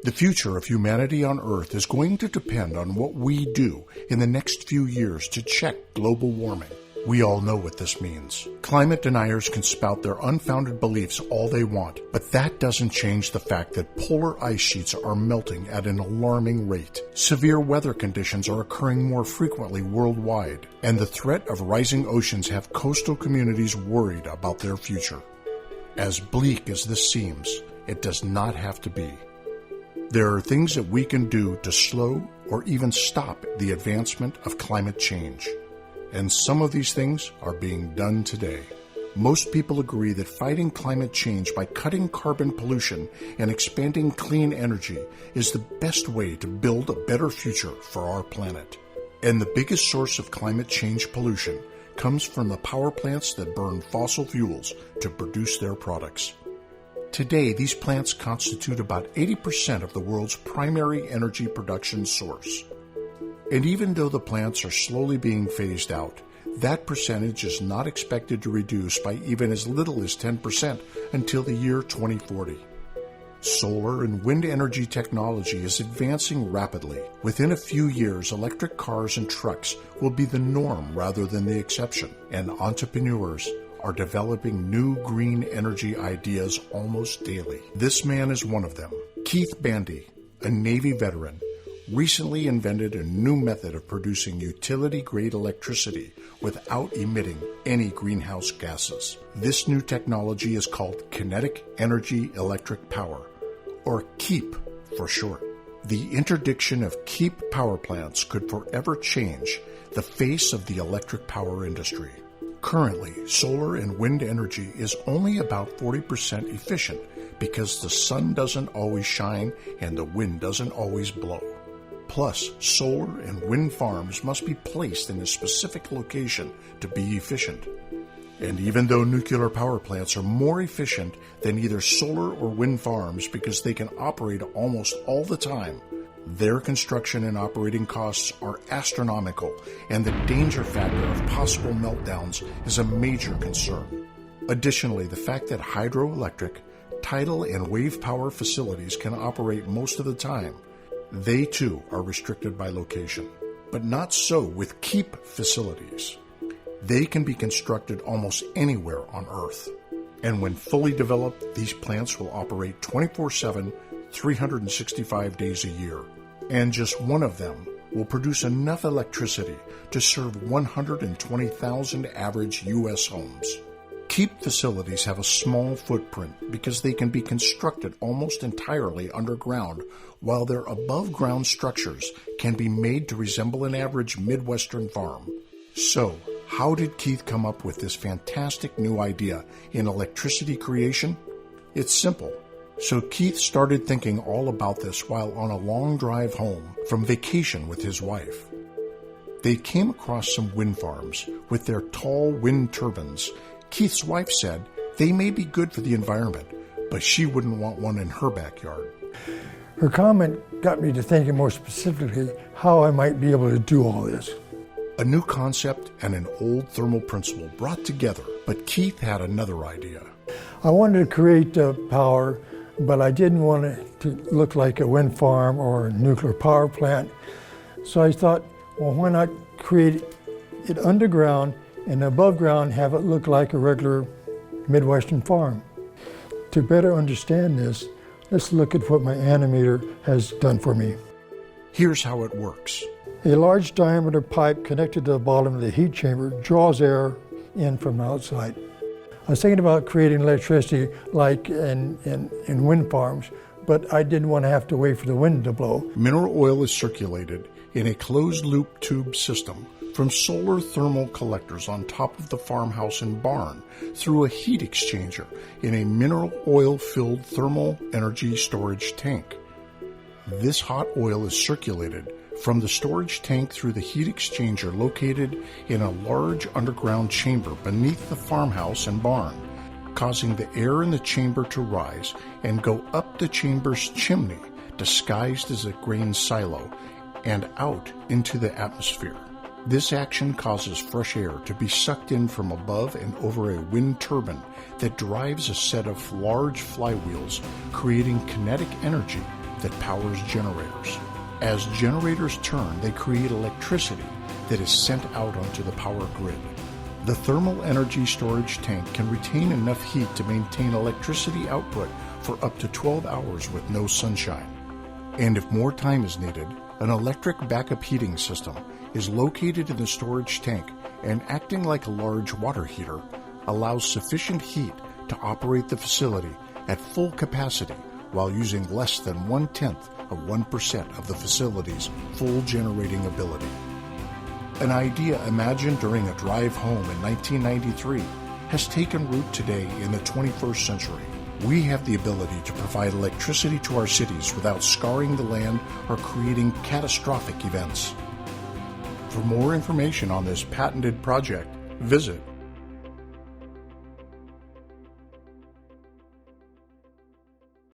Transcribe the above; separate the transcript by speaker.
Speaker 1: The future of humanity on Earth is going to depend on what we do in the next few years to check global warming. We all know what this means. Climate deniers can spout their unfounded beliefs all they want, but that doesn't change the fact that polar ice sheets are melting at an alarming rate. Severe weather conditions are occurring more frequently worldwide, and the threat of rising oceans have coastal communities worried about their future. As bleak as this seems, it does not have to be. There are things that we can do to slow or even stop the advancement of climate change. And some of these things are being done today. Most people agree that fighting climate change by cutting carbon pollution and expanding clean energy is the best way to build a better future for our planet. And the biggest source of climate change pollution comes from the power plants that burn fossil fuels to produce their products. Today, these plants constitute about 80% of the world's primary energy production source. And even though the plants are slowly being phased out, that percentage is not expected to reduce by even as little as 10% until the year 2040. Solar and wind energy technology is advancing rapidly. Within a few years, electric cars and trucks will be the norm rather than the exception, and entrepreneurs are developing new green energy ideas almost daily. This man is one of them. Keith Bandy, a Navy veteran, recently invented a new method of producing utility-grade electricity without emitting any greenhouse gases. This new technology is called Kinetic Energy Electric Power, or KEEP for short. The interdiction of KEEP power plants could forever change the face of the electric power industry. Currently, solar and wind energy is only about 40% efficient because the sun doesn't always shine and the wind doesn't always blow. Plus, solar and wind farms must be placed in a specific location to be efficient. And even though nuclear power plants are more efficient than either solar or wind farms because they can operate almost all the time, their construction and operating costs are astronomical, and the danger factor of possible meltdowns is a major concern. Additionally, the fact that hydroelectric, tidal, and wave power facilities can operate most of the time, they too are restricted by location. But not so with KEEP facilities. They can be constructed almost anywhere on Earth. And when fully developed, these plants will operate 24/7, 365 days a year. And just one of them will produce enough electricity to serve 120,000 average U.S. homes. KEEP facilities have a small footprint because they can be constructed almost entirely underground, while their above-ground structures can be made to resemble an average Midwestern farm. So, how did Keith come up with this fantastic new idea in electricity creation? It's simple. So Keith started thinking all about this while on a long drive home from vacation with his wife. They came across some wind farms with their tall wind turbines. Keith's wife said they may be good for the environment, but she wouldn't want one in her backyard.
Speaker 2: Her comment got me to thinking more specifically how I might be able to do all this.
Speaker 1: A new concept and an old thermal principle brought together, but Keith had another idea.
Speaker 2: I wanted to create power, but I didn't want it to look like a wind farm or a nuclear power plant. So I thought, well, why not create it underground and above ground have it look like a regular Midwestern farm? To better understand this, let's look at what my animator has done for me.
Speaker 1: Here's how it works.
Speaker 2: A large diameter pipe connected to the bottom of the heat chamber draws air in from the outside. I was thinking about creating electricity like in wind farms, but I didn't want to have to wait for the wind to blow.
Speaker 1: Mineral oil is circulated in a closed-loop tube system from solar thermal collectors on top of the farmhouse and barn through a heat exchanger in a mineral oil-filled thermal energy storage tank. This hot oil is circulated from the storage tank through the heat exchanger located in a large underground chamber beneath the farmhouse and barn, causing the air in the chamber to rise and go up the chamber's chimney, disguised as a grain silo, and out into the atmosphere. This action causes fresh air to be sucked in from above and over a wind turbine that drives a set of large flywheels, creating kinetic energy that powers generators. As generators turn, they create electricity that is sent out onto the power grid. The thermal energy storage tank can retain enough heat to maintain electricity output for up to 12 hours with no sunshine. And if more time is needed, an electric backup heating system is located in the storage tank and, acting like a large water heater, allows sufficient heat to operate the facility at full capacity while using less than 0.1% of the facility's full generating ability. An idea imagined during a drive home in 1993 has taken root today in the 21st century. We have the ability to provide electricity to our cities without scarring the land or creating catastrophic events. For more information on this patented project, visit